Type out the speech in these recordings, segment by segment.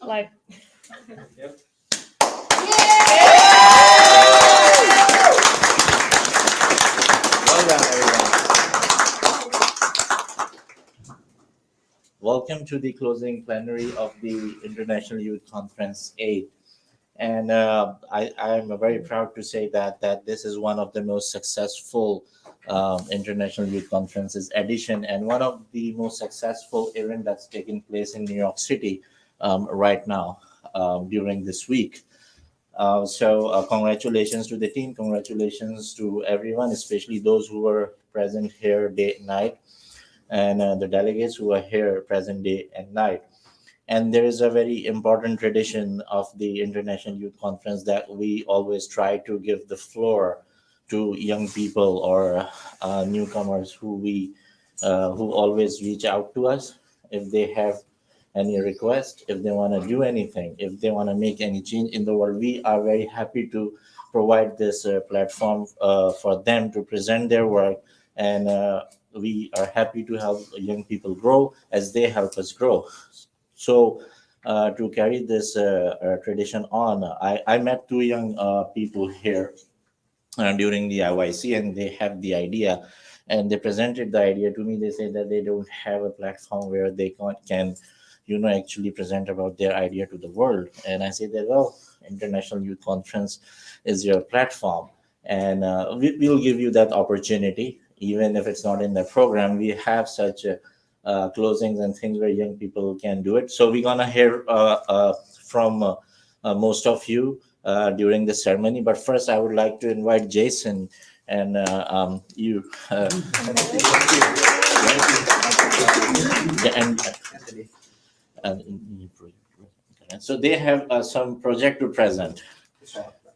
Like, Yep. Well done, everyone. Welcome to the closing plenary of the International Youth Conference 8. And I'm very proud to say that this is one of the most successful International Youth Conferences edition and one of the most successful event that's taking place in New York City right now during this week. Congratulations to the team, congratulations to everyone, especially those who were present here day and night, and the delegates who are here present day and night. And there is a very important tradition of the International Youth Conference that we always try to give the floor to young people or newcomers who always reach out to us if they have any request, if they want to do anything, if they want to make any change in the world. We are very happy to provide this platform for them to present their work, and we are happy to help young people grow as they help us grow. So, to carry this tradition on, I met two young people here during the IYC, and they have the idea, and they presented the idea to me. They said that they don't have a platform where they can actually present about their idea to the world. And I said that, well, International Youth Conference is your platform, and we'll give you that opportunity, even if it's not in the program. We have such closings and things where young people can do it. So we're gonna hear from most of you during the ceremony. But first, I would like to invite Jason and you. And so they have some project to present.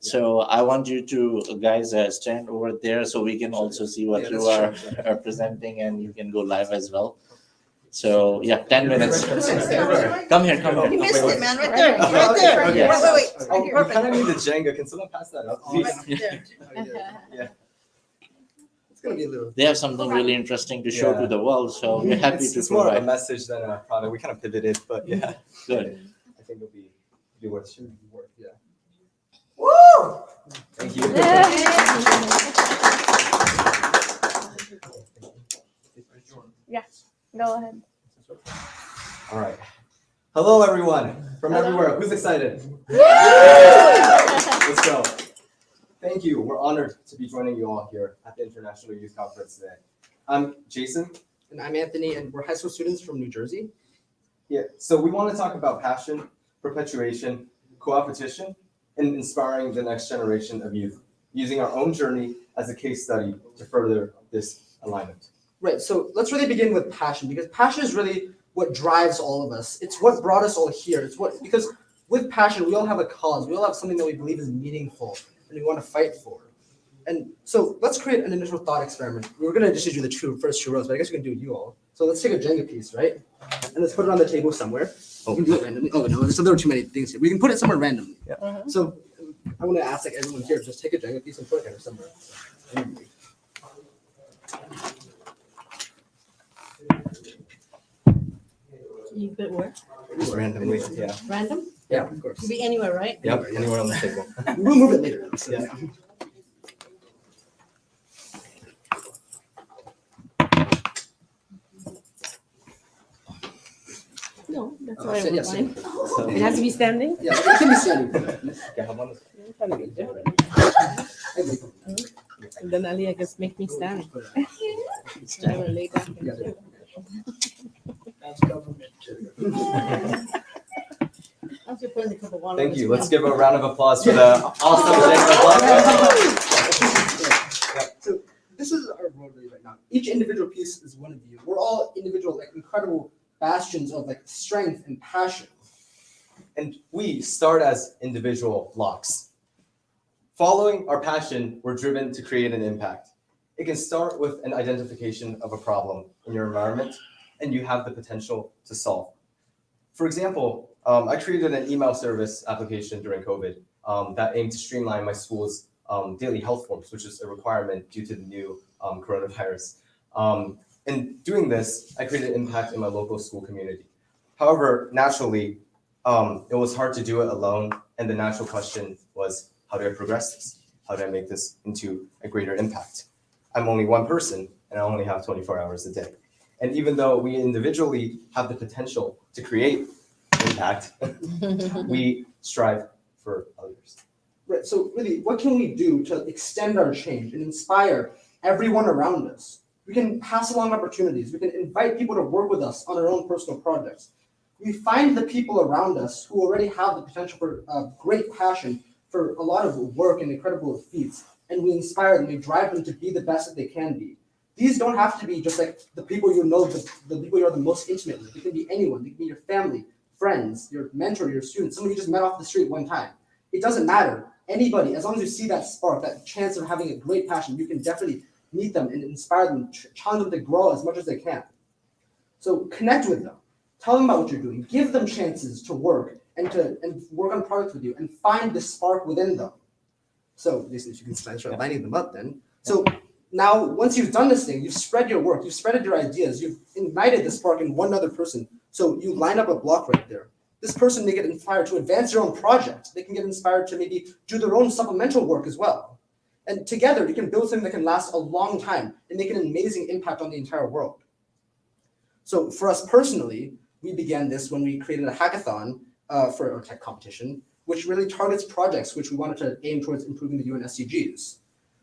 So I want you to guys stand over there so we can also see what you are presenting, and you can go live as well. So yeah, 10 minutes. Come here, come you here. missed it, man, right there, right there. Okay. Wait. Oh, we Perfect. kind of need the Jenga. Can someone pass that up, please? There. Yeah. It's gonna be a little. They have something really interesting to show to the world, so we're happy to It's more of a provide. message than a product. We kind of pivoted, but yeah. Good. I think it'll be worth sharing. Yeah. Woo! Thank you. Go ahead. All right. Hello, everyone from Hello. everywhere. Who's excited? Let's go. Thank you. We're honored to be joining you all here at the International Youth Conference today. I'm Jason. And I'm Anthony, and we're high school students from New Jersey. Yeah. So we want to talk about passion, perpetuation, co-opetition, and inspiring the next generation of youth, using our own journey as a case study to further this alignment. Right, so let's really begin with passion, because passion is really what drives all of us. It's what brought us all here. Because with passion, we all have a cause. We all have something that we believe is meaningful and we want to fight for. And so let's create an initial thought experiment. We're going to just do the first two rows, but I guess we can do you all. So let's take a Jenga piece, right? And let's put it on the table somewhere. We can do it randomly. Oh, no, there are too many things here. We can put it somewhere randomly. Yeah. So I want to ask like everyone here, just take a Jenga piece and put it here somewhere. Can you put where? Just randomly, yeah. Random? Yeah, of course. Could be anywhere, right? Yep, anywhere on the table. We'll move it later. So, Yeah. No, that's Oh, why I sit- would yeah, sit. mind. So, It has to be standing? Yeah, it can be standing. yeah, how about this? And then Ali, I guess, make me stand. I will lay down. After putting a cup of water. Thank on you. the Let's give a round of applause for the awesome Jenga. So this is our rotary right now. Each individual piece is one of you. We're all individual, like incredible bastions of like strength and passion. And we start as individual blocks. Following our passion, we're driven to create an impact. It can start with an identification of a problem in your environment, and you have the potential to solve. For example, I created an email service application during COVID that aimed to streamline my school's daily health forms, which is a requirement due to the new coronavirus. In doing this, I created an impact in my local school community. However, naturally, it was hard to do it alone. And the natural question was, how do I progress this? How do I make this into a greater impact? I'm only one person and I only have 24 hours a day. And even though we individually have the potential to create impact, we strive for others. Right. So really, what can we do to extend our change and inspire everyone around us? We can pass along opportunities. We can invite people to work with us on our own personal projects. We find the people around us who already have the potential for great passion for a lot of work and incredible feats, and we inspire them, we drive them to be the best that they can be. These don't have to be just like the people you know, the people you're the most intimate with. It can be anyone. It can be your family, friends, your mentor, your student, someone you just met off the street one time. It doesn't matter. Anybody, as long as you see that spark, that chance of having a great passion, you can definitely meet them and inspire them, challenge them to grow as much as they can. So connect with them. Tell them about what you're doing. Give them chances to work and work on projects with you and find the spark within them. So if you can start lining them up then. So now, once you've done this thing, you've spread your work, you've spreaded your ideas, you've ignited the spark in one other person. So you line up a block right there. This person may get inspired to advance their own project. They can get inspired to maybe do their own supplemental work as well. And together, you can build something that can last a long time and make an amazing impact on the entire world. So for us personally, we began this when we created a hackathon for our tech competition, which really targets projects which we wanted to aim towards improving the UN SDGs.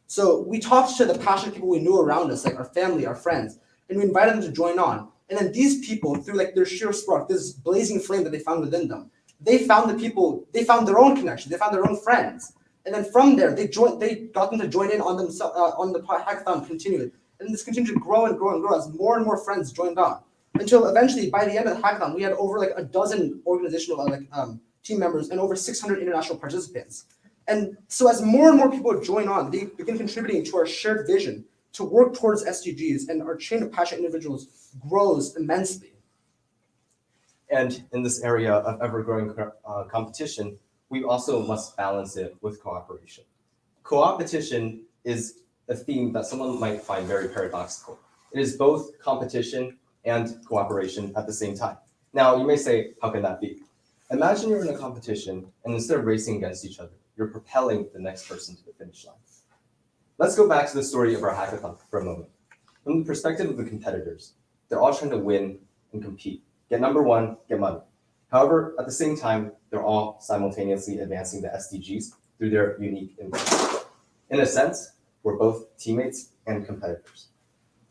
So we talked to the passionate people we knew around us, like our family, our friends, and we invited them to join on. And then these people, through like their sheer spark, this blazing flame that they found within them, they found their own connection, they found their own friends. And then from there, they got them to join in on themselves, on the hackathon continually. And this continued to grow and grow and grow as more and more friends joined on. Until eventually, by the end of the hackathon, we had over like a dozen organizational team members and over 600 international participants. And so as more and more people join on, they begin contributing to our shared vision to work towards SDGs, and our chain of passionate individuals grows immensely. And in this area of ever-growing competition, we also must balance it with cooperation. Co-opetition is a theme that someone might find very paradoxical. It is both competition and cooperation at the same time. Now, you may say, how can that be? Imagine you're in a competition, and instead of racing against each other, you're propelling the next person to the finish line. Let's go back to the story of our hackathon for a moment. From the perspective of the competitors, they're all trying to win and compete. Get number one, get money. However, at the same time, they're all simultaneously advancing the SDGs through their unique inputs. In a sense, we're both teammates and competitors.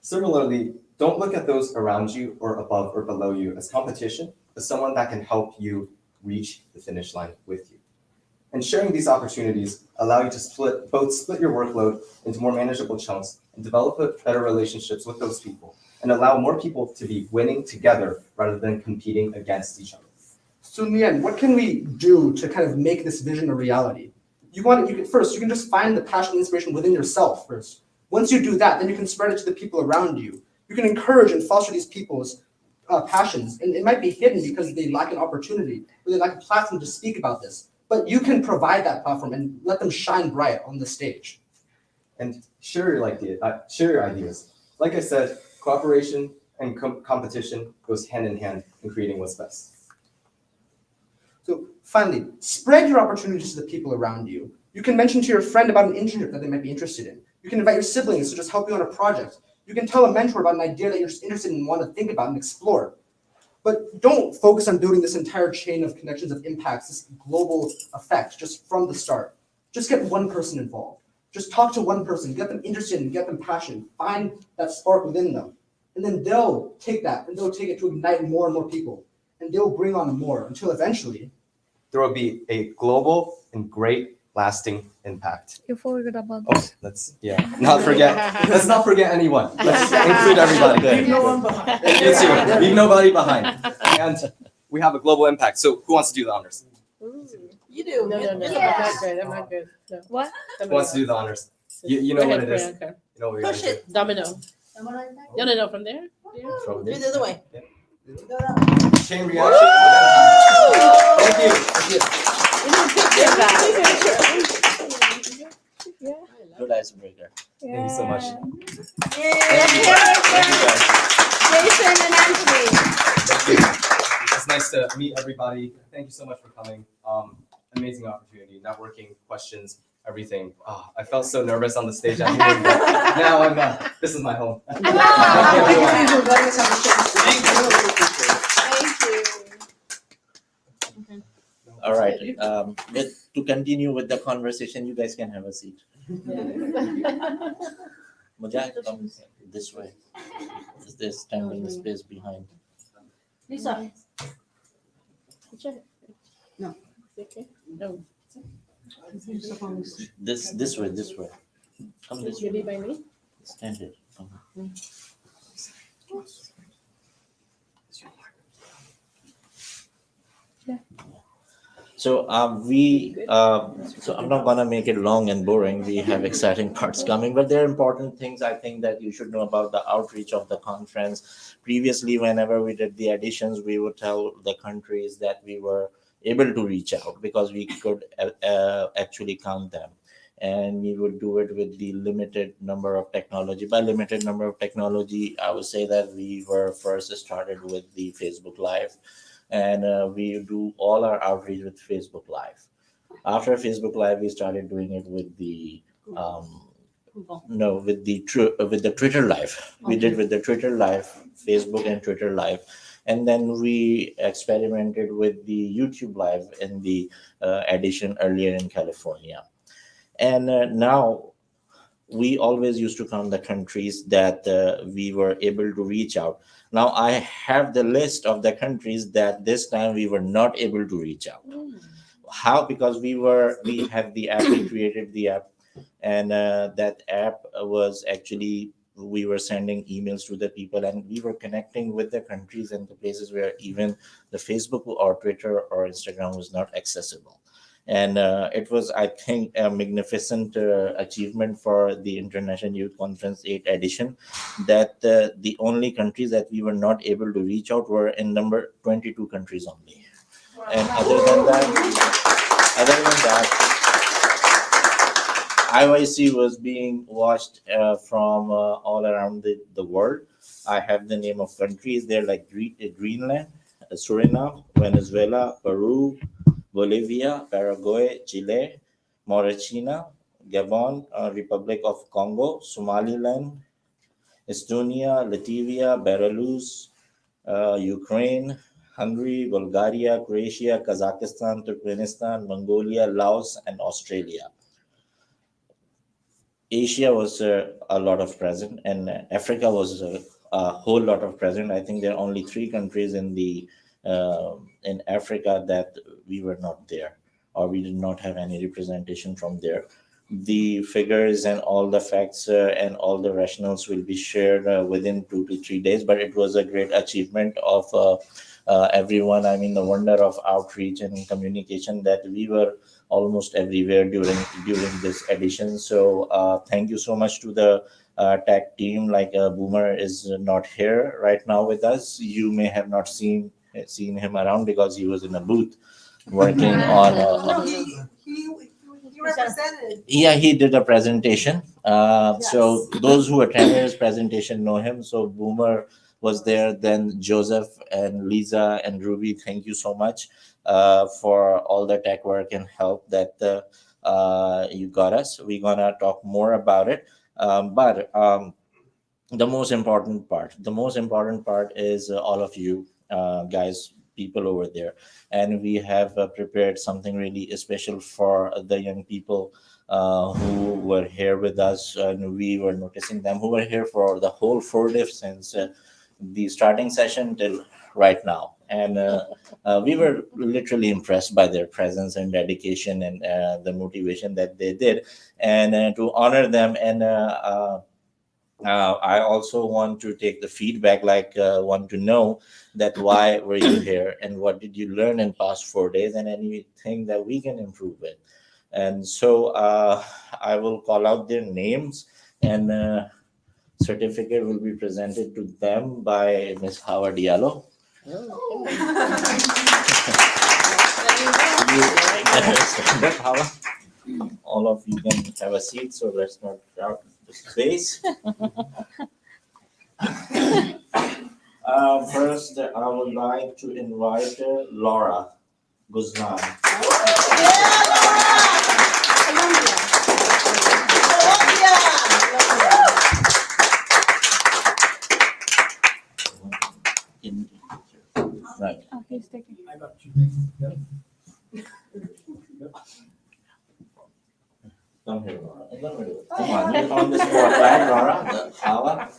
Similarly, don't look at those around you or above or below you as competition, but someone that can help you reach the finish line with you. And sharing these opportunities allow you to split your workload into more manageable chunks and develop better relationships with those people and allow more people to be winning together rather than competing against each other. So in the end, what can we do to kind of make this vision a reality? You can just find the passion and inspiration within yourself first. Once you do that, then you can spread it to the people around you. You can encourage and foster these people's passions, and it might be hidden because they lack an opportunity or they lack a platform to speak about this. But you can provide that platform and let them shine bright on the stage. And share your ideas. Like I said, cooperation and competition goes hand in hand in creating what's best. So finally, spread your opportunities to the people around you. You can mention to your friend about an internship that they might be interested in. You can invite your siblings to just help you on a project. You can tell a mentor about an idea that you're just interested in and want to think about and explore. But don't focus on building this entire chain of connections of impacts, this global effect just from the start. Just get one person involved. Just talk to one person, get them interested and get them passionate. Find that spark within them. And then they'll take that and they'll take it to ignite more and more people. And they'll bring on more until eventually there will be a global and great lasting impact. You forgot about Let's not forget anyone. Let's include everybody. leave no one behind. You too. Leave nobody behind. And we have a global impact. So who wants to do the honors? You do. No. I'm not good. I'm not good. No. What? Who wants to do the honors? You know what it is. You know what we Push gotta it. Domino. No. From there? do. From Do this. it the other way. Chain reaction. Thank you. Good icebreaker. Thank you so much. Yeah. Thank you. Thank you guys. Jason and Anthony. It's nice to meet everybody. Thank you so much for coming. Amazing opportunity, networking, questions, everything. I felt so nervous on the stage at meeting, but now this is my home. Thank you, everyone. All right. To continue with the conversation, you guys can have a seat. Mujahid, come this way. There's standing space behind. Lisa. No. Okay. No. This way. Come this way. Maybe by me? Stand here. Come. So so I'm not gonna make it long and boring. We have exciting parts coming, but there are important things I think that you should know about the outreach of the conference. Previously, whenever we did the editions, we would tell the countries that we were able to reach out because we could actually count them, and we would do it with the limited number of technology. By limited number of technology, I would say that we were first started with the Facebook Live. And we do all our outreach with Facebook Live. After Facebook Live, we started doing it with the with the Twitter Live. We did with the Twitter Live, Facebook and Twitter Live, and then we experimented with the YouTube Live in the edition earlier in California, and now we always used to count the countries that we were able to reach out. Now I have the list of the countries that this time we were not able to reach out. How? Because we have the app, we created the app, and that app was actually, we were sending emails to the people, and we were connecting with the countries and the places where even the Facebook or Twitter or Instagram was not accessible. And it was, I think, a magnificent achievement for the International Youth Conference 8 edition, that the only countries that we were not able to reach out were in number 22 countries only. Wow. And other than that, IYC was being watched from all around the world. I have the name of countries there, like Greenland, Suriname, Venezuela, Peru, Bolivia, Paraguay, Chile, Mauritania, Gabon, Republic of Congo, Somaliland, Estonia, Latvia, Belarus, Ukraine, Hungary, Bulgaria, Croatia, Kazakhstan, Turkmenistan, Mongolia, Laos, and Australia. Asia was a lot of present, and Africa was a whole lot of present. I think there are only 3 countries in Africa that we were not there, or we did not have any representation from there. The figures and all the facts and all the rationales will be shared within 2 to 3 days, but it was a great achievement of everyone. I mean, the wonder of outreach and communication, that we were almost everywhere during this edition. So thank you so much to the tech team. Like Boomer is not here right now with us. You may have not seen him around because he was in a booth working on he represented. Yeah, he did a presentation. So those who attended his presentation know him. So Boomer was there, then Joseph and Lisa and Ruby, thank you so much for all the tech work and help that you got us. We're gonna talk more about it, but the most important part is all of you guys, people over there, and we have prepared something really special for the young people who were here with us, and we were noticing them, who were here for the whole 4 days since the starting session till right now. And we were literally impressed by their presence and dedication and the motivation that they did, and to honor them. And I also want to take the feedback, want to know that why were you here and what did you learn in past 4 days, and anything that we can improve with. And so I will call out their names, and certificate will be presented to them by Ms. Hawa Diallo. All of you can have a seat, so let's not crowd the space. First, I would like to invite Laura Guzman. Right. Oh, he's taking. Come here, Laura. Come on, you're on the spot, right, Laura? Laura?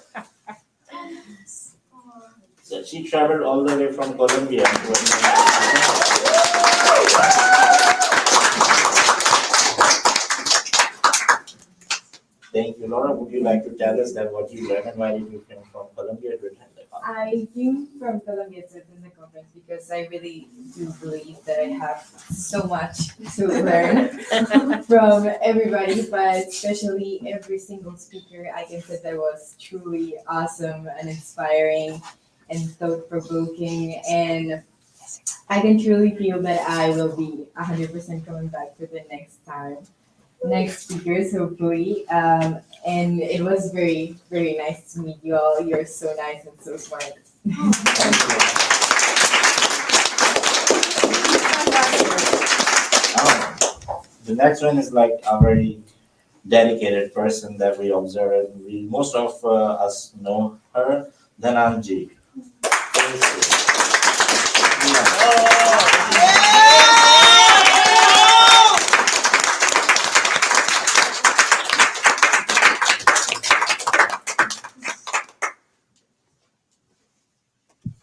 So she traveled all the way from Colombia. Thank you, Laura. Would you like to tell us that what you learned and why did you come from Colombia to attend the conference? I came from Colombia to attend the conference because I really do believe that I have so much to learn from everybody, but especially every single speaker. I can say that was truly awesome and inspiring and thought-provoking, and I can truly feel that I will be 100% coming back for the next speakers, hopefully. And it was very, very nice to meet you all. You're so nice and so smart. The next one is like a very dedicated person that we observe. Most of us know her, Dhananji.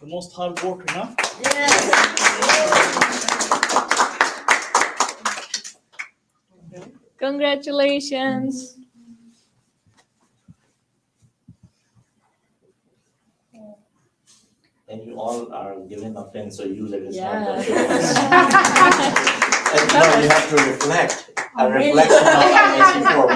The most hard worker, no? Congratulations. And you all are giving offense, so use it as Yeah. And no, you have to reflect. A reflection of MSC4.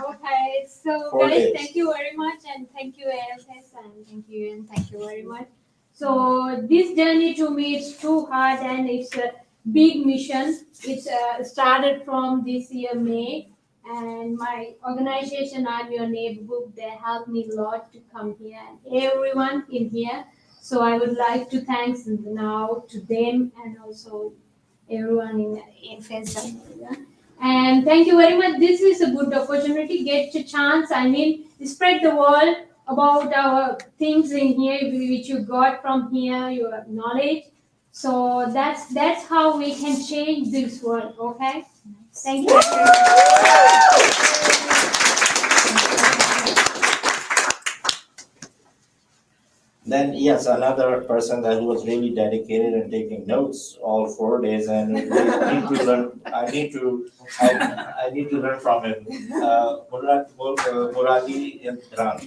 Okay, so 4 guys, days. thank you very much, and thank you AFS, and thank you very much. So this journey to me is too hard, and it's a big mission. It's started from this year May, and my organization, I'm Your Neighborhood, they helped me a lot to come here, and everyone in here. So I would like to thank now to them and also everyone in AFS. And thank you very much. This is a good opportunity. Get a chance. Spread the word about our things in here, which you got from here, your knowledge. So that's how we can change this world. Okay. Thank you. Then yes, another person that was really dedicated and taking notes all 4 days, and we need to learn. I need to learn from him. Murali Imran.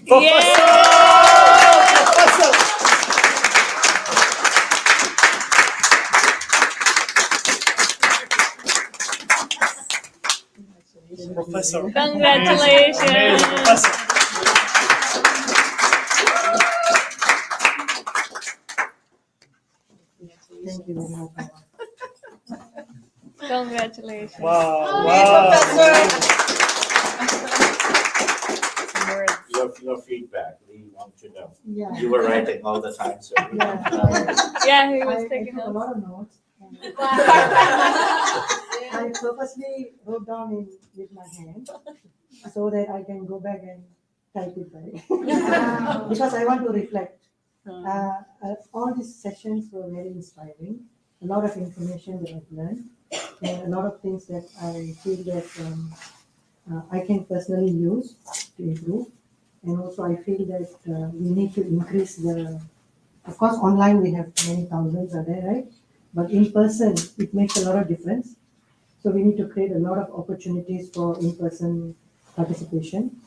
Professor. Congratulations. Amazing professor. Thank you very much. Congratulations. Wow, wow. Your feedback, we want to know. Yeah. You were writing all the time, so. Yeah, he was I taking took a notes. lot of notes. I purposely wrote down with my hand so that I can go back and type it right. Because I want to reflect. All these sessions were very inspiring. A lot of information that I've learned, and a lot of things that I feel that I can personally use to improve. And also, I feel that we need to increase of course, online we have many thousands are there, right? But in person, it makes a lot of difference. So we need to create a lot of opportunities for in-person participation.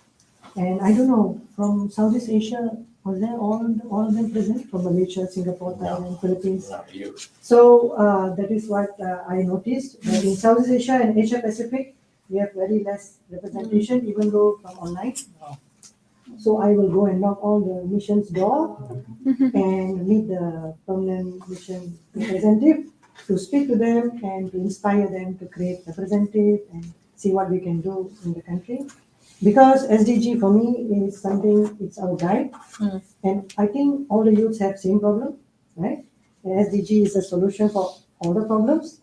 And I don't know, from Southeast Asia, was there all of them present from Malaysia, Singapore, Thailand, Philippines? No, you. So that is what I noticed. That in Southeast Asia and Asia Pacific, we have very less representation, even though from online. So I will go and knock all the missions door and meet the permanent mission representative to speak to them and to inspire them to create representative and see what we can do in the country. because SDG for me is something, it's our guide. Mm. And I think all the youths have same problem, right? And SDG is a solution for all the problems.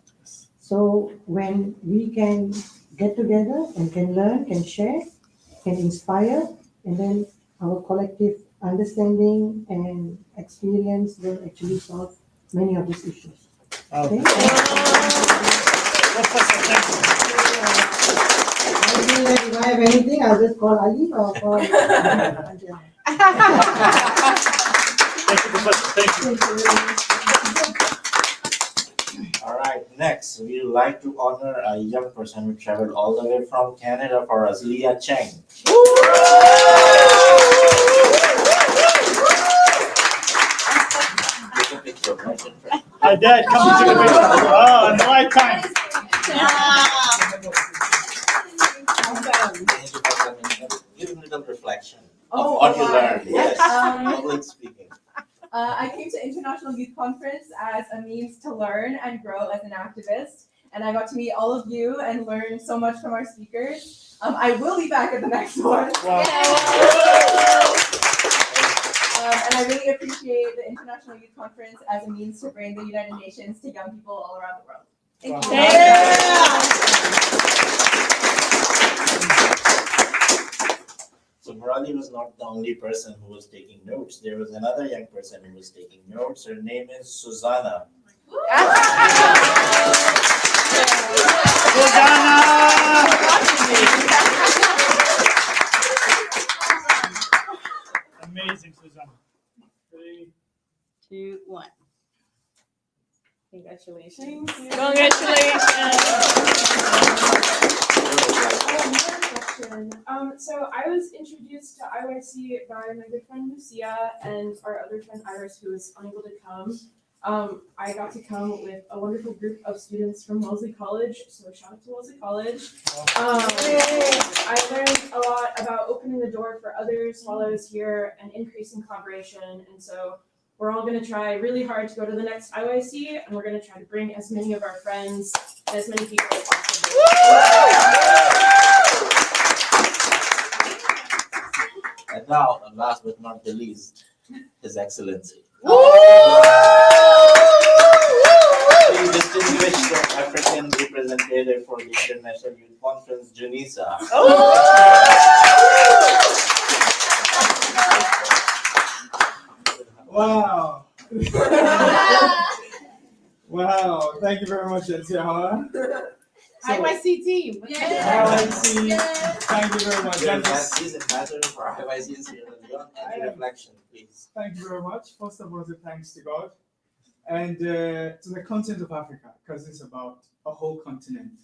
So when we can get together and can learn, can share, can inspire, and then our collective understanding and experience will actually solve many of these issues. Okay? I feel that if I have anything, I'll just call Ali or call Angela. Thank you, Professor. Thank you. Thank you very much. All right, next, we would like to honor a young person who traveled all the way from Canada for us, Leah Cheng. Take a picture, right in front. Hi, Dad. Come and take a picture. Oh, in the right time. Thank you for coming. Give a little reflection of Oh, what you wow. learned. Yes, Um, public speaking. I came to International Youth Conference as a means to learn and grow as an activist. And I got to meet all of you and learn so much from our speakers. I will be back at the next one. Wow. And I really appreciate the International Youth Conference as a means to bring the United Nations to young people all around the world. Thank you. So Murali was not the only person who was taking notes. There was another young person who was taking notes. Her name is Susanna. Amazing, Susanna. 3, 2, 1. Congratulations. Congratulations. So I was introduced to IYC by my good friend Lucia and our other friend Iris, who was unable to come. I got to come with a wonderful group of students from Wellesley College, so shout out to Wellesley College. I learned a lot about opening the door for others while I was here and increasing collaboration, and so we're all going to try really hard to go to the next IYC, and we're going to try to bring as many of our friends and as many people as possible. And now, last but not the least, His Excellency. The distinguished African representative for the International Youth Conference, Junisa. Wow. Wow. Thank you very much, Etiawa. IYC team. IYC. Thank you very much. He's ambassador for IYC in Sierra Leone. Any reflection, please? Thank you very much. First of all, thanks to God and to the continent of Africa, because it's about a whole continent.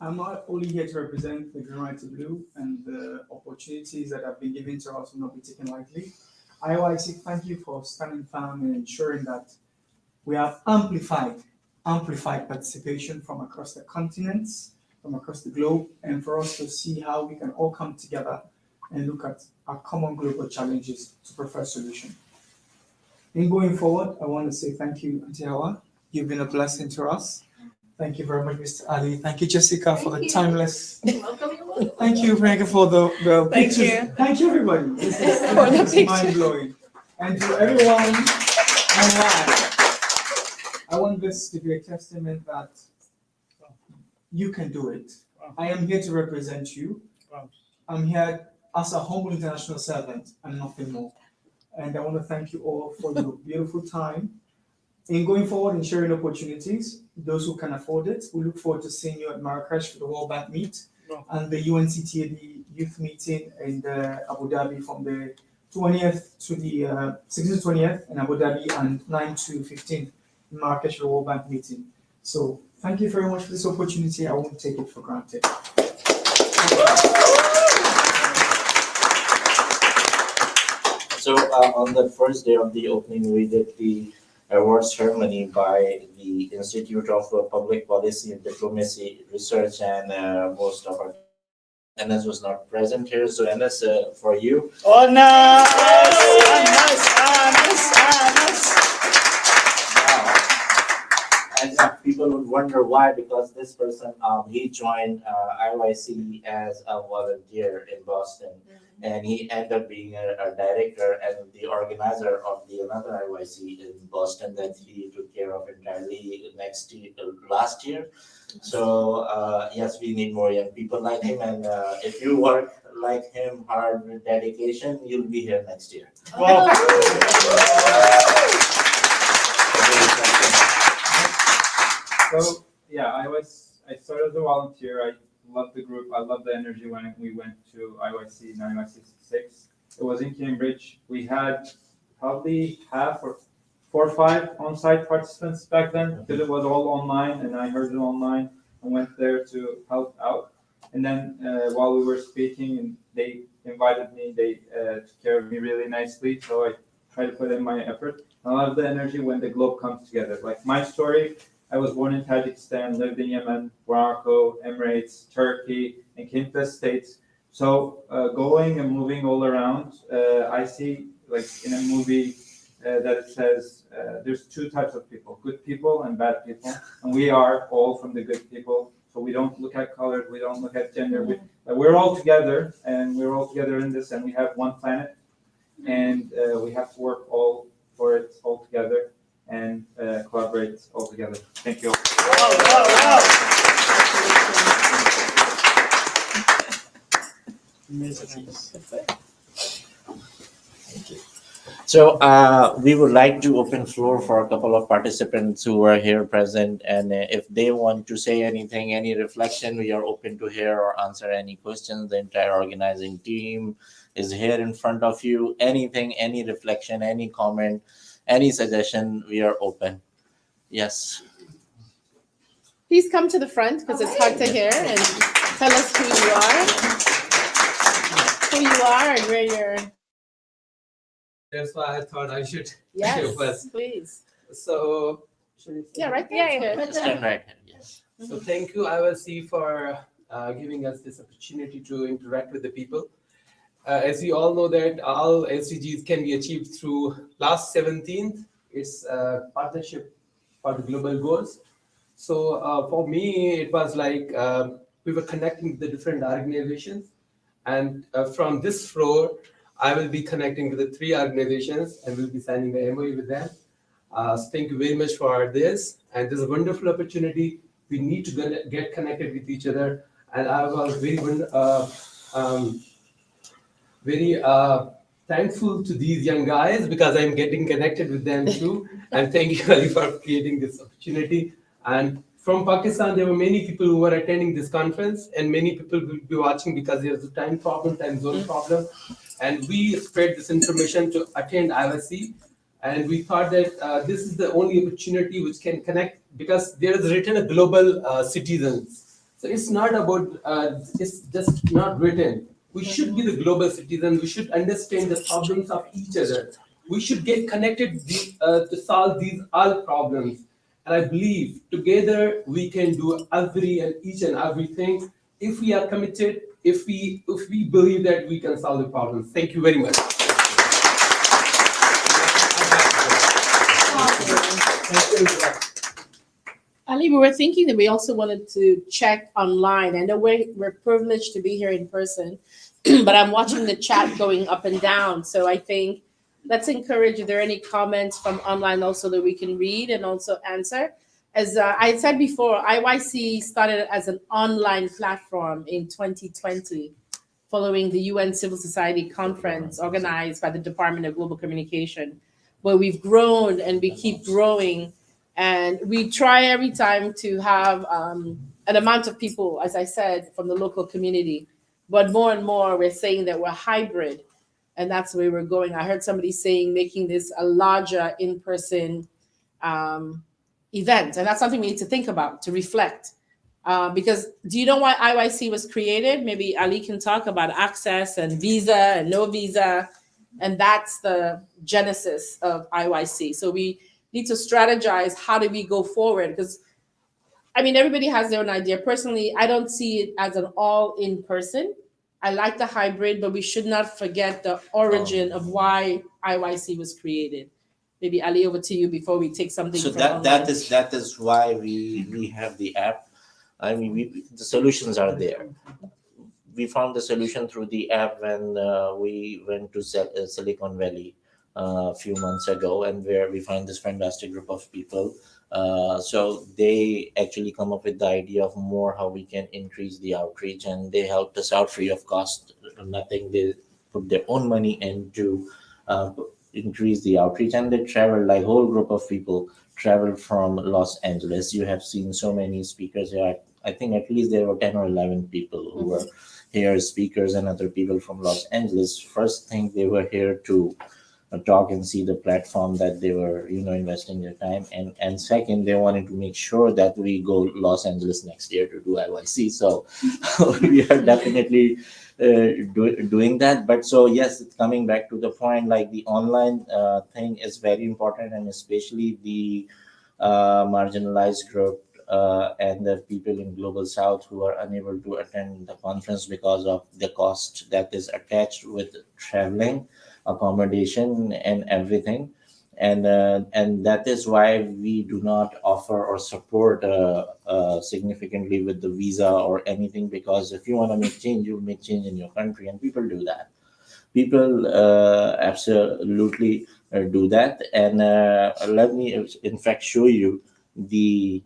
I'm not only here to represent the Green, White, to Blue, and the opportunities that have been given to us will not be taken lightly. IYC, thank you for standing firm and ensuring that we have amplified participation from across the continents, from across the globe, and for us to see how we can all come together and look at our common global challenges to prefer solution. In going forward, I want to say thank you, Auntie Hawa. You've been a blessing to us. Thank you very much, Mr. Ali. Thank you, Jessica, for the timeless. Thank you, Frank, for the Thank pictures. you. Thank you, everybody. This is mind blowing. And to everyone online, I want this to be a testament that you can do it. I am here to represent you. I'm here as a humble international servant and nothing more. And I want to thank you all for your beautiful time. In going forward and sharing opportunities, those who can afford it, we look forward to seeing you at Marrakesh for the World Bank meet and the UNCTAD youth meeting in Abu Dhabi from the 20th to the 16th to 20th in Abu Dhabi and 9 to 15 in Marrakesh for the World Bank meeting. So thank you very much for this opportunity. I won't take it for granted. So on the first day of the opening, we did the award ceremony by the Institute of Public Policy and Diplomacy Research, and most of our Anas was not present here. So Anas, for you. Oh, nice! Anas! As a people would wonder why, because this person, he joined IYC as a volunteer in Boston, and he ended up being a director and the organizer of the another IYC in Boston that he took care of entirely last year. So yes, we need more young people like him, and if you work like him hard with dedication, you'll be here next year. Wow. So yeah, I started as a volunteer. I loved the group. I loved the energy when we went to IYC 6. It was in Cambridge. We had probably half or 4 or 5 on-site participants back then because it was all online, and I heard it online and went there to help out. And then while we were speaking, and they invited me, they took care of me really nicely. So I tried to put in my effort. I love the energy when the globe comes together. Like my story, I was born in Tajikistan, lived in Yemen, Morocco, Emirates, Turkey, and came to the States. So going and moving all around, I see like in a movie that it says there's 2 types of people, good people and bad people. And we are all from the good people. So we don't look at color, we don't look at gender. We're all together, and we're all together in this, and we have one planet, and we have to work all for it all together and collaborate all together. Thank you. Thank you. So we would like to open floor for a couple of participants who are here present, and if they want to say anything, any reflection, we are open to hear or answer any questions. The entire organizing team is here in front of you. Anything, any reflection, any comment, any suggestion, we are open. Yes. Please come to the front because it's hard to hear, and tell us who you are and where you're. That's why I thought I should Yes, go first. please. So, Yeah, right there. Stand right here. Yes. so thank you, IYC, for giving us this opportunity to interact with the people. As we all know that all SDGs can be achieved through last 17th. It's a partnership for the global goals. So for me, it was like we were connecting the different organizations. And from this floor, I will be connecting with the 3 organizations and we'll be signing the MOU with them. So thank you very much for this. And this is a wonderful opportunity. We need to get connected with each other. And I was very thankful to these young guys because I'm getting connected with them too. And thank you, Ali, for creating this opportunity. And from Pakistan, there were many people who were attending this conference, and many people will be watching because there's a time zone problem. And we spread this information to attend IYC. And we thought that this is the only opportunity which can connect, because there is written a global citizens. So it's not about, it's just not written. We should be the global citizens. We should understand the problems of each other. We should get connected to solve these all problems. And I believe together we can do each and everything if we are committed, if we believe that we can solve the problems. Thank you very much. Ali, we were thinking that we also wanted to check online. I know we're privileged to be here in person, but I'm watching the chat going up and down. So I think let's encourage if there are any comments from online also that we can read and also answer. As I said before, IYC started as an online platform in 2020, following the UN Civil Society Conference organized by the Department of Global Communication, where we've grown and we keep growing. And we try every time to have an amount of people, as I said, from the local community. But more and more, we're saying that we're hybrid. And that's where we're going. I heard somebody saying making this a larger in-person event. And that's something we need to think about, to reflect. Because do you know why IYC was created? Maybe Ali can talk about access and visa and no visa. And that's the genesis of IYC. So we need to strategize, how do we go forward? Because, I mean, everybody has their own idea. Personally, I don't see it as an all in person. I like the hybrid, but we should not forget the origin of why IYC was created. Maybe Ali, over to you before we take something. So from that online. that is why we have the app. I mean, the solutions are there. We found the solution through the app when we went to Silicon Valley a few months ago, and where we found this fantastic group of people. So they actually come up with the idea of more how we can increase the outreach, and they helped us out free of cost, nothing. They put their own money into increase the outreach, and they traveled, like whole group of people traveled from Los Angeles. You have seen so many speakers here. I think at least there were 10 or 11 people who were here, speakers and other people from Los Angeles. First thing, they were here to talk and see the platform that they were, investing their time. And second, they wanted to make sure that we go Los Angeles next year to do IYC. So we are definitely doing that. But so yes, it's coming back to the point, like the online thing is very important, and especially the marginalized group and the people in Global South who are unable to attend the conference because of the cost that is attached with traveling, accommodation, and everything. And that is why we do not offer or support significantly with the visa or anything, because if you want to make change, you make change in your country, and people do that. People absolutely do that. And let me in fact show you the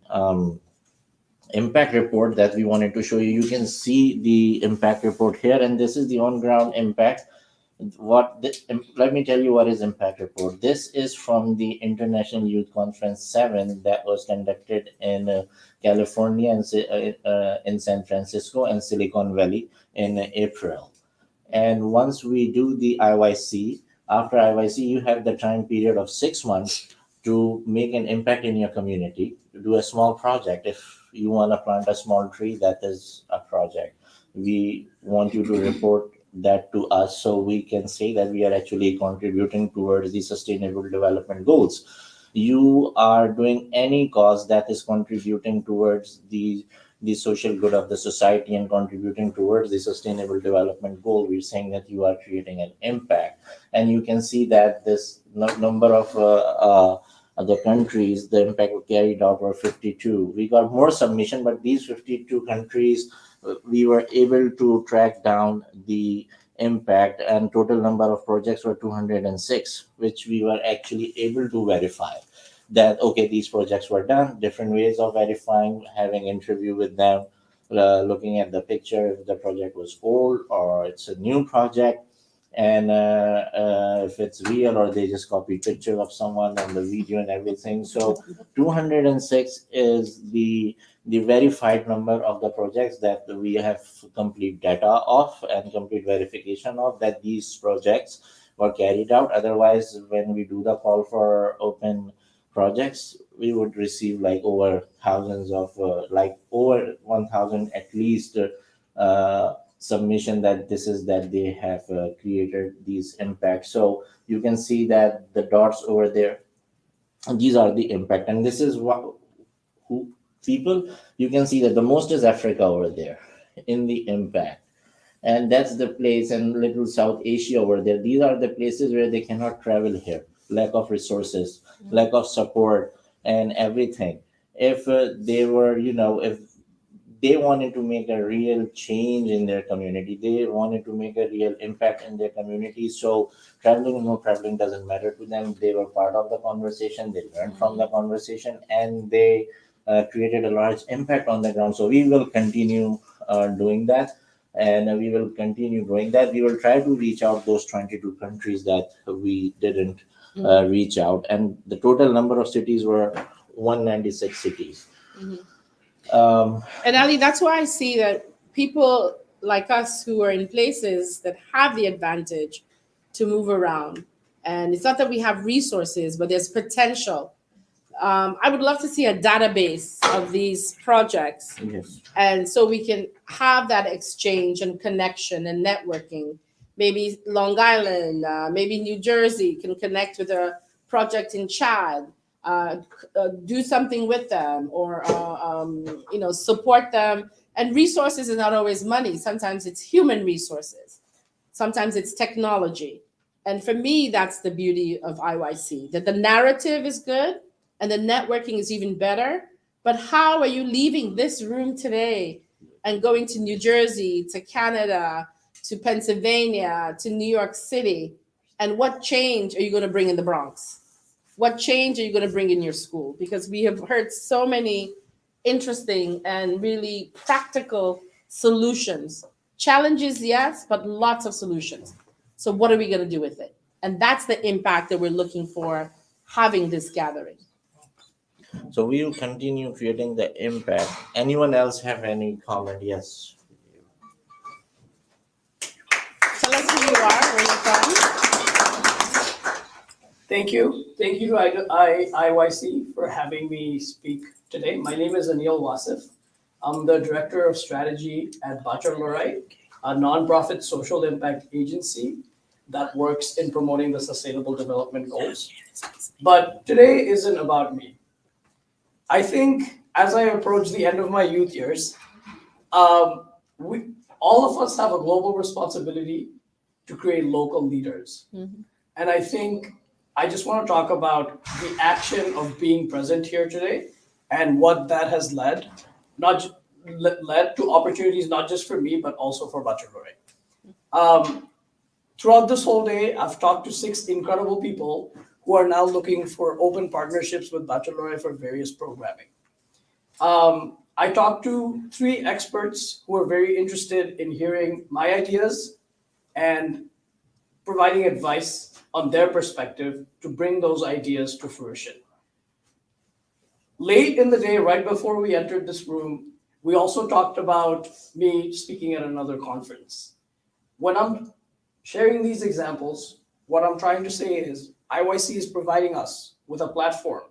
impact report that we wanted to show you. You can see the impact report here, and this is the on-ground impact. Let me tell you what is impact report. This is from the International Youth Conference 7 that was conducted in California and in San Francisco and Silicon Valley in April. And once we do the IYC, after IYC, you have the time period of 6 months to make an impact in your community, to do a small project. If you want to plant a small tree, that is a project. We want you to report that to us so we can say that we are actually contributing towards the sustainable development goals. You are doing any cause that is contributing towards the social good of the society and contributing towards the sustainable development goal. We're saying that you are creating an impact. And you can see that this number of other countries, the impact carried out were 52. We got more submission, but these 52 countries, we were able to track down the impact, and total number of projects were 206, which we were actually able to verify that, okay, these projects were done. Different ways of verifying, having interview with them, looking at the picture, if the project was old or it's a new project, and if it's real or they just copy picture of someone and the video and everything. So 206 is the verified number of the projects that we have complete data of and complete verification of, that these projects were carried out. Otherwise, when we do the call for open projects, we would receive like over thousands of like over 1,000 at least submission that they have created these impacts. So you can see that the dots over there, these are the impact, and this is who people, you can see that the most is Africa over there in the impact, and that's the place, and little South Asia over there. These are the places where they cannot travel here, lack of resources, lack of support and everything. If they were, if they wanted to make a real change in their community, they wanted to make a real impact in their community, so traveling or no traveling doesn't matter to them. They were part of the conversation, they learned from the conversation, and they created a large impact on the ground. So we will continue doing that, and we will continue growing that. We will try to reach out those 22 countries that we didn't reach out, and the total number of cities were 196 cities. And Ali, that's why I see that people like us who are in places that have the advantage to move around, and it's not that we have resources, but there's potential. I would love to see a database of these projects. Yes. And so we can have that exchange and connection and networking. Maybe Long Island, maybe New Jersey can connect with a project in Chad, do something with them, or support them. And resources is not always money. Sometimes it's human resources. Sometimes it's technology. And for me, that's the beauty of IYC, that the narrative is good and the networking is even better. But how are you leaving this room today and going to New Jersey, to Canada, to Pennsylvania, to New York City? And what change are you going to bring in the Bronx? What change are you going to bring in your school? Because we have heard so many interesting and really practical solutions. Challenges, yes, but lots of solutions. So what are we going to do with it? And that's the impact that we're looking for having this gathering. So we will continue creating the impact. Anyone else have any comment? Yes. Tell us who you are, where you're from. Thank you. Thank you to IYC for having me speak today. My name is Anil Wasif. I'm the Director of Strategy at Bachar Lorai, a nonprofit social impact agency that works in promoting the Sustainable Development Goals. But today isn't about me. I think as I approach the end of my youth years, all of us have a global responsibility to create local leaders. Mm-hmm. And I think I just want to talk about the action of being present here today and what that has led to opportunities, not just for me, but also for Bachar Lorai. Throughout this whole day, I've talked to 6 incredible people who are now looking for open partnerships with Bachar Lorai for various programming. I talked to 3 experts who are very interested in hearing my ideas and providing advice on their perspective to bring those ideas to fruition. Late in the day, right before we entered this room, we also talked about me speaking at another conference. When I'm sharing these examples, what I'm trying to say is IYC is providing us with a platform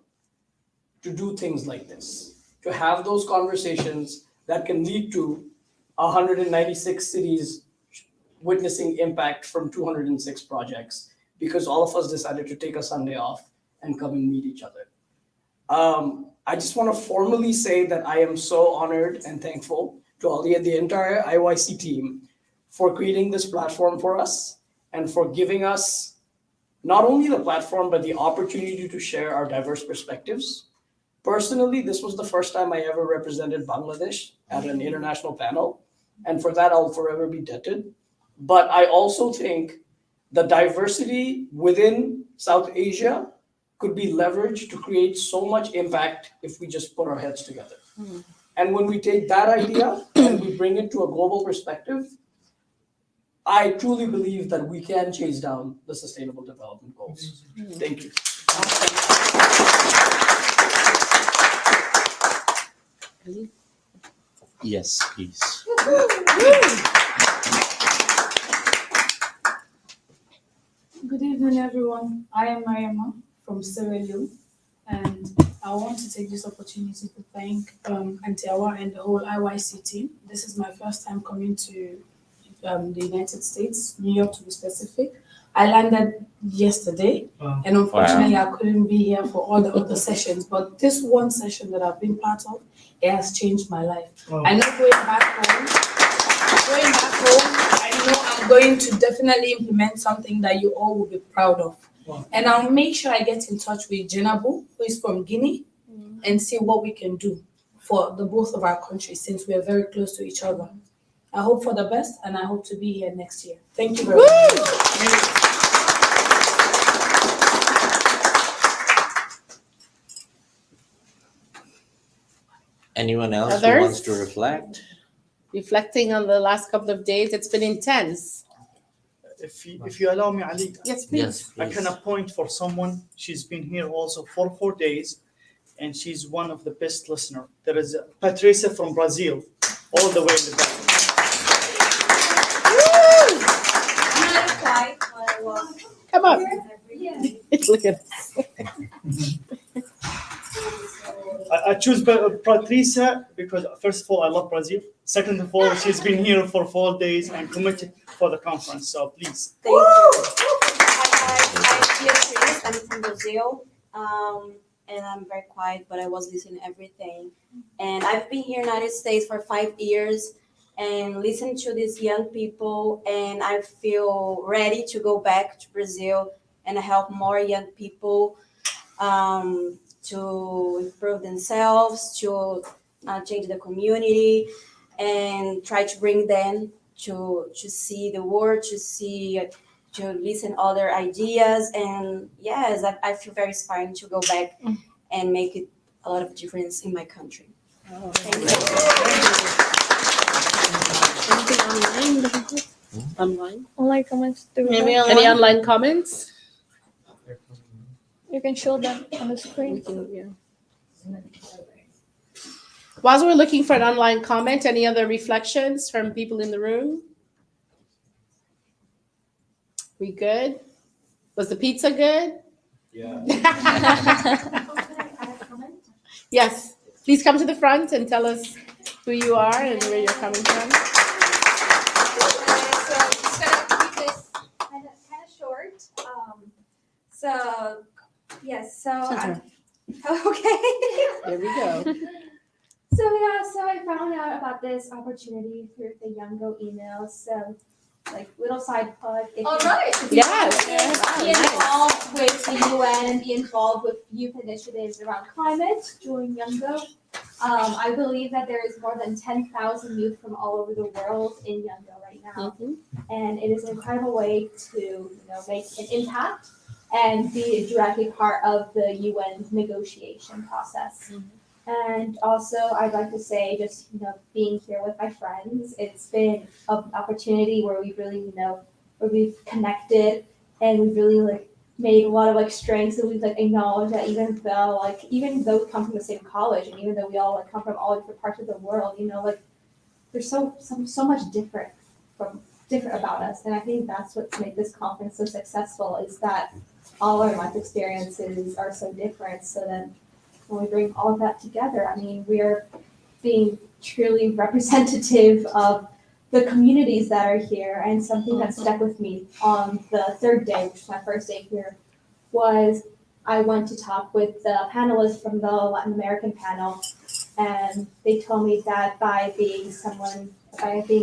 to do things like this, to have those conversations that can lead to 196 cities witnessing impact from 206 projects, because all of us decided to take a Sunday off and come and meet each other. I just want to formally say that I am so honored and thankful to Ali and the entire IYC team for creating this platform for us and for giving us not only the platform, but the opportunity to share our diverse perspectives. Personally, this was the first time I ever represented Bangladesh at an international panel, and for that, I'll forever be indebted. But I also think the diversity within South Asia could be leveraged to create so much impact if we just put our heads together. Mm-hmm. And when we take that idea and we bring it to a global perspective, I truly believe that we can chase down the Sustainable Development Goals. Mm-hmm. Thank you. Yes, please. Good evening, everyone. I am Mariama from Sierra Leone, and I want to take this opportunity to thank Auntie Awa and the whole IYC team. This is my first time coming to the United States, New York to be specific. I landed yesterday, and unfortunately, I couldn't be here for all the other sessions. But this one session that I've been part of, it has changed my life. I know going back home, I know I'm going to definitely implement something that you all will be proud of. And I'll make sure I get in touch with Jenabu, who is from Guinea, and see what we can do for the both of our countries, since we are very close to each other. I hope for the best, and I hope to be here next year. Thank you very much. Anyone else Others? who wants to reflect? Reflecting on the last couple of days, it's been intense. If you allow me, Ali, Yes, please. Yes, I please. can appoint for someone. She's been here also for 4 days, and she's one of the best listener. There is Patricia from Brazil, all the way in the back. Come on. Look at this. I choose Patricia because first of all, I love Brazil. Second of all, she's been here for 4 days and committed for the conference. So please. Thank you. I'm Beatriz. I'm from Brazil. And I'm very quiet, but I was listening to everything. And I've been here in the United States for 5 years. and listen to these young people, and I feel ready to go back to Brazil and help more young people to improve themselves, to change the community, and try to bring them to see the world, to listen other ideas. And yes, I feel very inspired to go back and make it a lot of difference in my country. Thank you. Anything online? Online comments. Maybe any online comments? You can show them on the screen. While we're looking for an online comment, any other reflections from people in the room? We good? Was the pizza good? Yeah. Yes. Please come to the front and tell us who you are and where you're coming from. So just gonna keep this kind of short. So yes, so okay. There we go. So yeah, so I found out about this opportunity through the Youngo email. So like little side plug. All right. Yes. Be involved with the UN and be involved with youth initiatives around climate. Join Youngo. I believe that there is more than 10,000 youth from all over the world in Youngo right now, and it is an incredible way to make an impact and be directly part of the UN negotiation process. And also, I'd like to say, just being here with my friends, it's been an opportunity where we really, where we've connected and we've really made a lot of strengths, and we've acknowledged that even though we come from the same college, and even though we all come from all different parts of the world, there's so much different about us, and I think that's what made this conference so successful, is that all our life experiences are so different. So then, when we bring all of that together, I mean, we are being truly representative of the communities that are here. And something that stuck with me on the third day, which was my first day here, was I went to talk with the panelists from the Latin American panel, and they told me that by being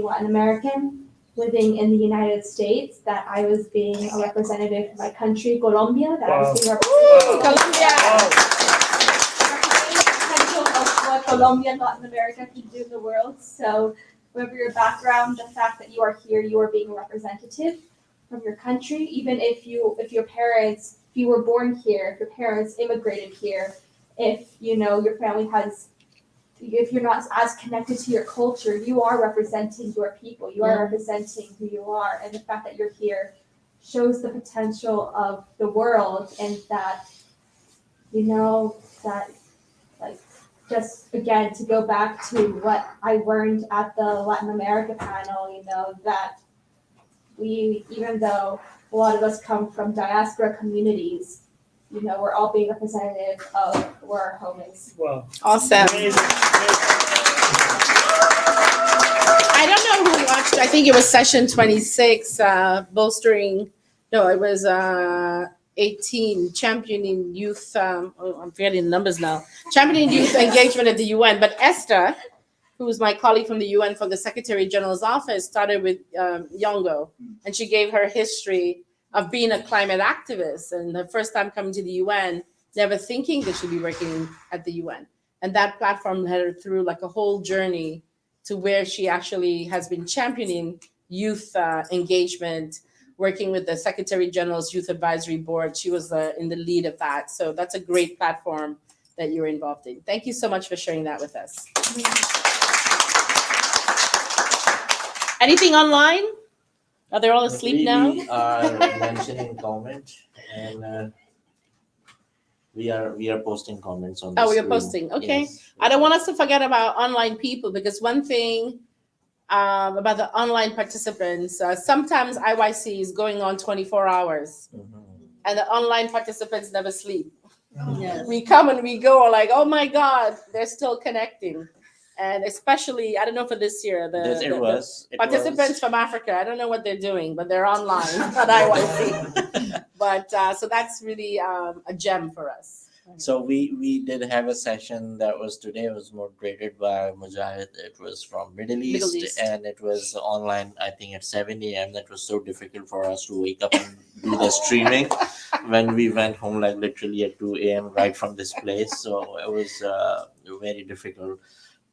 Latin American, living in the United States, that I was being a representative of my country, Colombia, that I was being what Colombia and Latin America can do in the world. So whatever your background, the fact that you are here, you are being a representative from your country, even if you were born here, if your parents immigrated here, if your family if you're not as connected to your culture, you are representing your people, you are representing who you are, and the fact that you're here shows the potential of the world, and that just again, to go back to what I learned at the Latin America panel, that even though a lot of us come from diaspora communities, we're all being representative of where our home is. Wow. Awesome. I don't know who watched, I think it was session 26, it was 18, championing youth, I'm forgetting the numbers now, championing youth engagement at the UN. But Esther, who was my colleague from the UN for the Secretary General's office, started with Youngo, and she gave her history of being a climate activist, and the first time coming to the UN, never thinking that she'd be working at the UN. And that platform led her through a whole journey to where she actually has been championing youth engagement, working with the Secretary General's Youth Advisory Board. She was in the lead of that. So that's a great platform that you're involved in. Thank you so much for sharing that with us. Anything online? Are they all asleep now? We are mentioning comment, and we are posting comments on. Oh, we are screen. posting. Okay. Yes. I don't want us to forget about online people, because one thing about the online participants, sometimes IYC is going on 24 hours, and the online participants never sleep. Yes. We come and we go like, oh my God, they're still connecting. And especially, I don't know for this year, the participants from Africa, I don't know what they're doing, but they're online at IYC. But so that's really a gem for us. So we did have a session that was today. It was moderated by Mujahid. It was from Middle East, and it was online. I think at 7 a.m. That was so difficult for us to wake up and do the streaming when we went home, like literally at 2 a.m. right from this place. So it was very difficult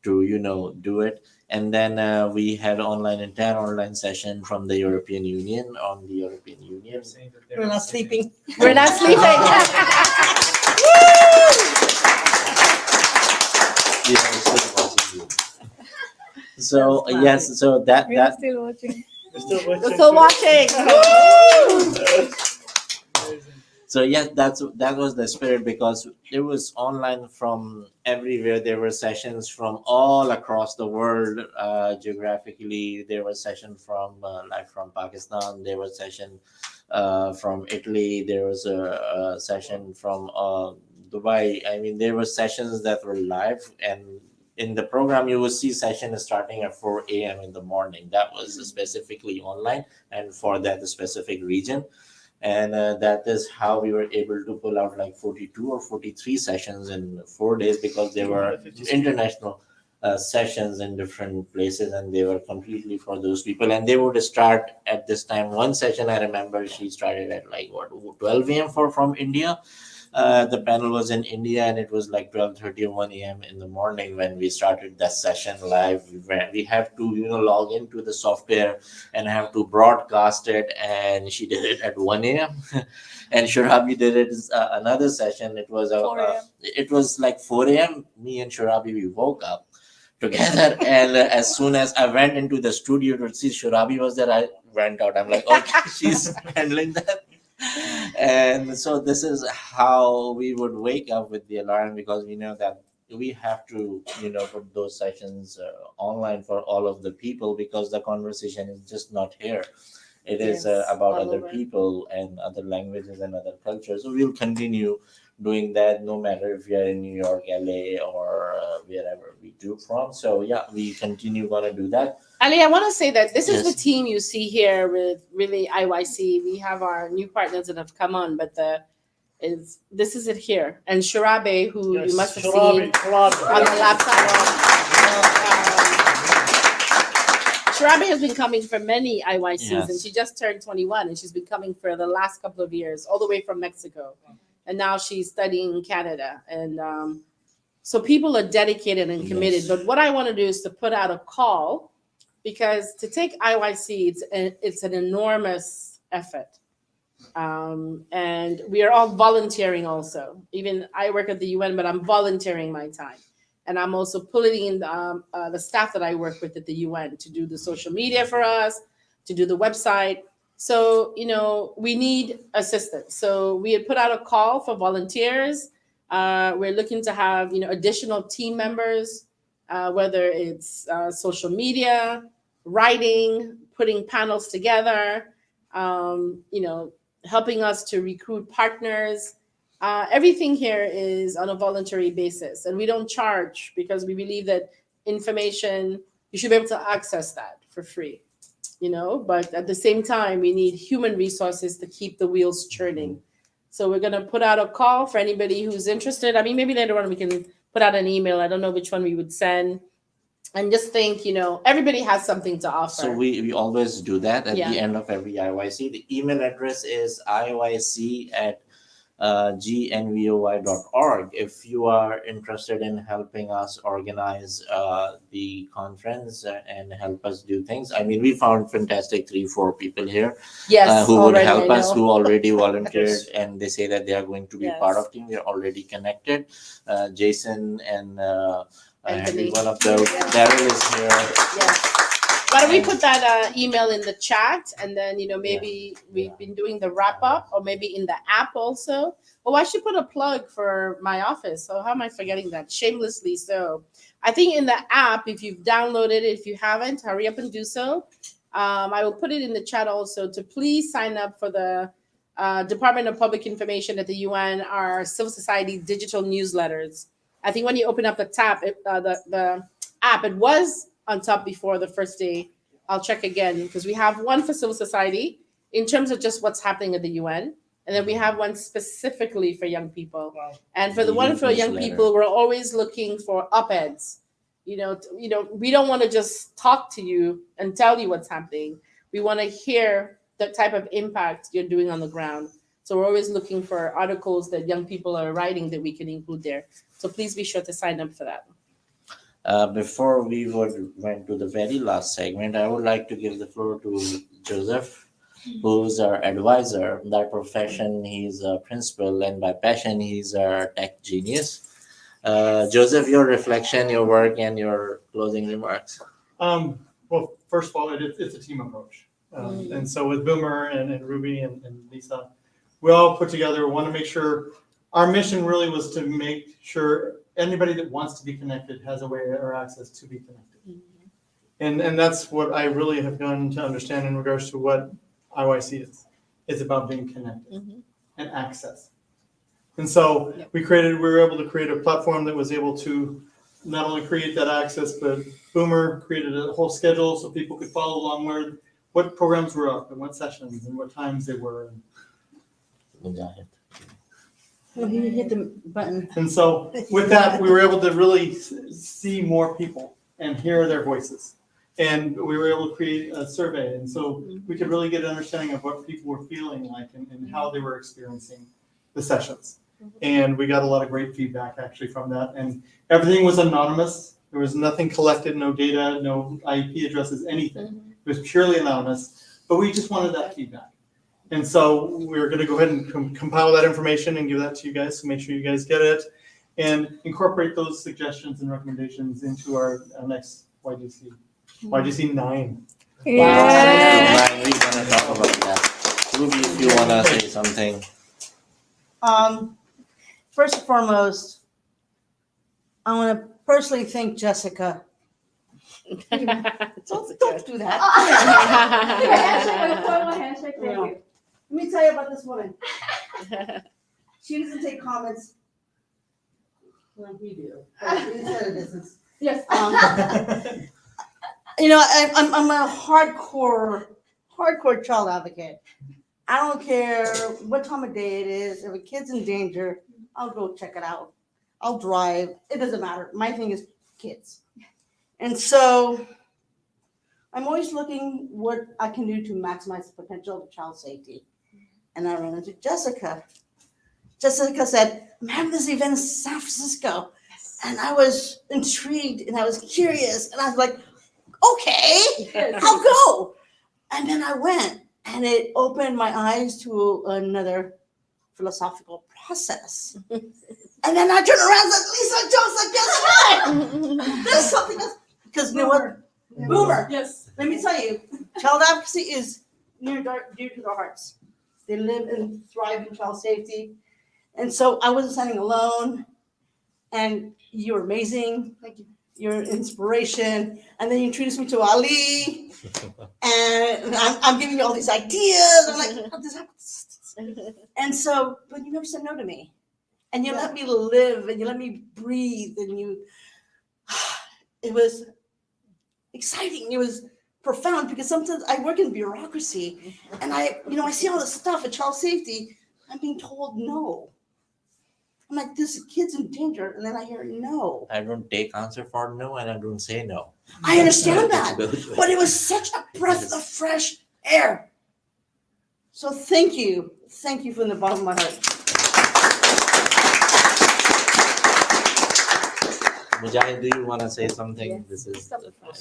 to do it. And then we had entire online session from the European Union on the European Union. We're not sleeping. We're not sleeping. We are still watching you. So yes, so that We are still watching. We're still watching. So yes, that was the spirit, because it was online from everywhere. There were sessions from all across the world. Geographically, there was session from like from Pakistan. There was session from Italy. There was a session from Dubai. I mean, there were sessions that were live, and in the program you will see session starting at 4 a.m. in the morning. That was specifically online and for that specific region. And that is how we were able to pull out like 42 or 43 sessions in 4 days, because there were international sessions in different places, and they were completely for those people. And they would start at this time. One session I remember, she started at like 12 a.m. from India. The panel was in India, and it was like 12:30 or 1 a.m. in the morning when we started that session live. We have to log into the software and have to broadcast it, and she did it at 1 a.m. and Shurabi did it another session. It was it was like 4 a.m. Me and Shurabi, we woke up together, and as soon as I went into the studio to see Shurabi was there, I went out. I'm like, okay, she's handling that. And so this is how we would wake up with the alarm, because we know that we have to put those sessions online for all of the people, because the conversation is just not here. It is about other people and other languages and other cultures. So we'll continue doing that, no matter if we are in New York, LA, or wherever we do from. So yeah, we continue gonna do that. Ali, I want to say that this is Yes. the team you see here with really IYC. We have our new partners that have come on, but this is it here. And Shurabe, who you must have seen on the laptop. Shurabe has been coming for many IYCs, and Yes. she just turned 21, and she's been coming for the last couple of years, all the way from Mexico. And now she's studying in Canada. And so people are dedicated and committed. Yes. But what I want to do is to put out a call, because to take IYC, it's an enormous effort. And we are all volunteering also. Even I work at the UN, but I'm volunteering my time. And I'm also pulling in the staff that I work with at the UN to do the social media for us, to do the website. So, we need assistance. So we had put out a call for volunteers. We're looking to have, additional team members, whether it's social media, writing, putting panels together, helping us to recruit partners. Everything here is on a voluntary basis, and we don't charge, because we believe that information, you should be able to access that for free, but at the same time, we need human resources to keep the wheels churning. So we're going to put out a call for anybody who's interested. I mean, maybe later on we can put out an email. I don't know which one we would send. And just think, everybody has something to offer. So we always do that at Yeah. the end of every IYC. The email address is iyc@gnvoi.org. If you are interested in helping us organize the conference and help us do things, I mean, we found fantastic 3-4 people here Yes, who would already, help I us, know. who already volunteered, and they say that they are going to be Yes. part of team. We are already connected. Jason and Anthony. one of the Daryl is here. Yes. Why don't we put that email in the chat, and then maybe we've been doing the wrap up, or maybe in the app also. Oh, I should put a plug for my office. So how am I forgetting that? Shamelessly so. I think in the app, if you've downloaded it, if you haven't, hurry up and do so. I will put it in the chat also to please sign up for the Department of Public Information at the UN, our civil society digital newsletters. I think when you open up the tab, the app, it was on top before the first day. I'll check again, because we have one for civil society in terms of just what's happening at the UN. And then we have one specifically for young people. Wow. And for the The one youth for young newsletter. people, we're always looking for op-eds. We don't want to just talk to you and tell you what's happening. We want to hear the type of impact you're doing on the ground. So we're always looking for articles that young people are writing that we can include there. So please be sure to sign up for that. Before we went to the very last segment, I would like to give the floor to Joseph, who's our advisor. By profession, he's a principal, and by passion, he's our tech genius. Joseph, your reflection, your work, and your closing remarks. Well, first of all, it's a team approach. And so with Boomer and Ruby and Lisa, we all put together, want to make sure our mission really was to make sure anybody that wants to be connected has a way or access to be connected. And that's what I really have gone to understand in regards to what IYC is. It's about being connected and access. And so we were able to create a platform that was able to not only create that access, but Boomer created a whole schedule so people could follow along what programs were up and what sessions and what times they were. Oh, he hit the button. And so with that, we were able to really see more people and hear their voices. And we were able to create a survey. And so we could really get an understanding of what people were feeling like and how they were experiencing the sessions. And we got a lot of great feedback actually from that. And everything was anonymous. There was nothing collected, no data, no IP addresses, anything. It was purely anonymous, but we just wanted that feedback. And so we're going to go ahead and compile that information and give that to you guys to make sure you guys get it and incorporate those suggestions and recommendations into our next YGC. YGC 9. Yeah. We're going to talk about that. Ruby, if you want to say something. First and foremost, I want to personally thank Jessica. Don't do that. Handshake, thank you. Let me tell you about this woman. She doesn't take comments like we do. Inside of business. Yes. I'm a hardcore child advocate. I don't care what time of day it is. If a kid's in danger, I'll go check it out. I'll drive. It doesn't matter. My thing is kids. And so I'm always looking what I can do to maximize the potential of child safety. And I ran into Jessica. Jessica said, I'm having this event in San Francisco. And I was intrigued and I was curious. And I was like, okay, I'll go. And then I went. And it opened my eyes to another philosophical process. And then I turned around and said, Lisa Jones, guess what? There's something else. Because you know what? Boomer. Yes. Let me tell you, child advocacy is near to their hearts. They live and thrive in child safety. And so I wasn't standing alone. And you're amazing. Thank you. You're an inspiration. And then you introduced me to Ali. And I'm giving you all these ideas. I'm like, how does that? And so, but you never said no to me. And you let me live and you let me breathe. And it was exciting. It was profound because sometimes I work in bureaucracy and I see all this stuff at child safety. I'm being told no. I'm like, this kid's in danger. And then I hear no. I don't take answer for no and I don't say no. I understand that. But it was such a breath of fresh air. So thank you. Thank you from the bottom of my heart. Mujahid, do you want to say something? This is the time.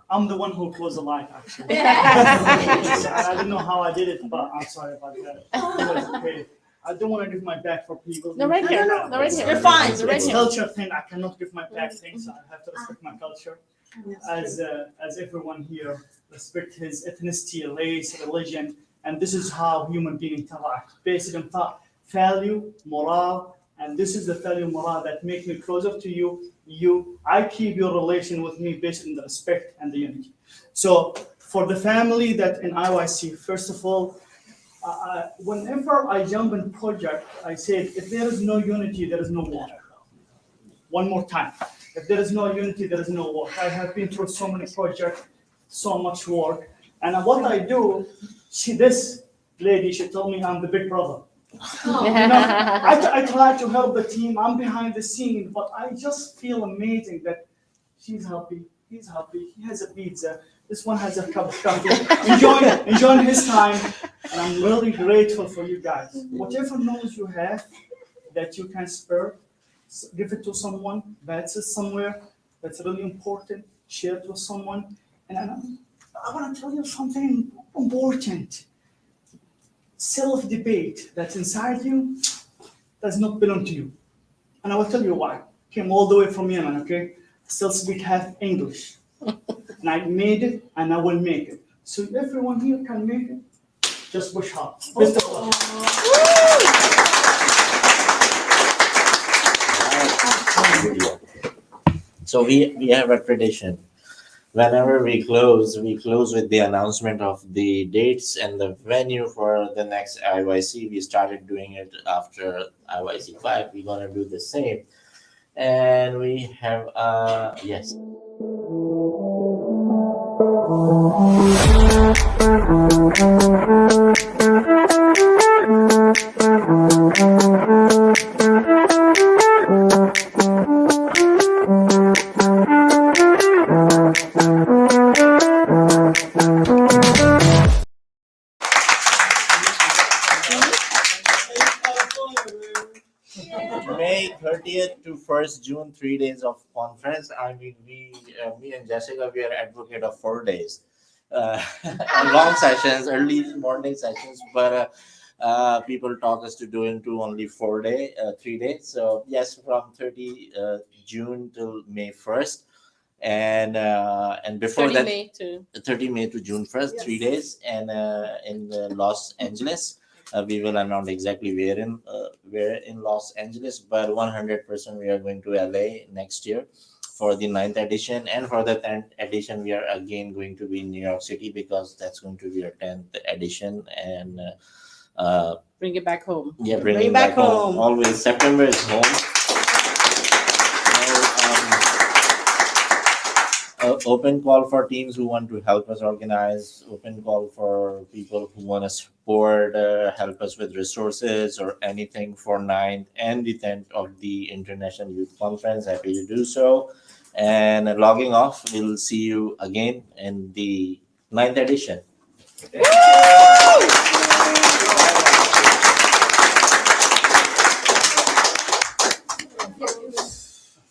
I'm the one who closed the line, actually. I don't know how I did it, but I'm sorry about that. It was okay. I don't want to give my back for people. No, right here. No, right here. You're fine. It's a culture thing. I cannot give my back things. So I have to respect my culture. As everyone here respect his ethnicity, race, religion, and this is how human beings interact, based on thought, value, morale, and this is the value, morale that make me closer to you. I keep your relation with me based on the respect and the unity. So for the family that in IYC, first of all, whenever I jump in project, I said, if there is no unity, there is no water. One more time. If there is no unity, there is no work. I have been through so many projects, so much work, And what I do, this lady, she told me I'm the big brother. I try to help the team. I'm behind the scene, but I just feel amazing that she's happy, he's happy, he has a pizza, this one has a cup of coffee, enjoying his time. And I'm really grateful for you guys. Whatever knowledge you have that you can spare, give it to someone that's somewhere that's really important, share it with someone. And I want to tell you something important. Self-debate that's inside you does not belong to you. And I will tell you why. Came all the way from Yemen, okay? Still speak half English. And I made it and I will make it. So if everyone here can make it, just push hard. Best of luck. So we have a tradition. Whenever we close with the announcement of the dates and the venue for the next IYC. We started doing it after IYC 5. We're gonna do the same. And we have yes. May 30th to 1st June, 3 days of conference. I mean, me and Jessica, we are advocate of 4 days. Long sessions, early morning sessions, but people talk us to do into only 3 days. So yes, from 30 June till May 1st. And before 30 that, May to 30 May to June 1st, 3 days. And in Los Angeles. We will announce exactly where in Los Angeles, but 100% we are going to LA next year for the 9th edition, and for the 10th edition we are again going to be in New York City because that's going to be our 10th edition. And bring it back home. yeah, bring it back home. Always September is home. Open call for teams who want to help us organize, open call for people who want to support, help us with resources or anything for 9th and the 10th of the International Youth Conference. Happy to do so. And logging off, we'll see you again in the 9th edition.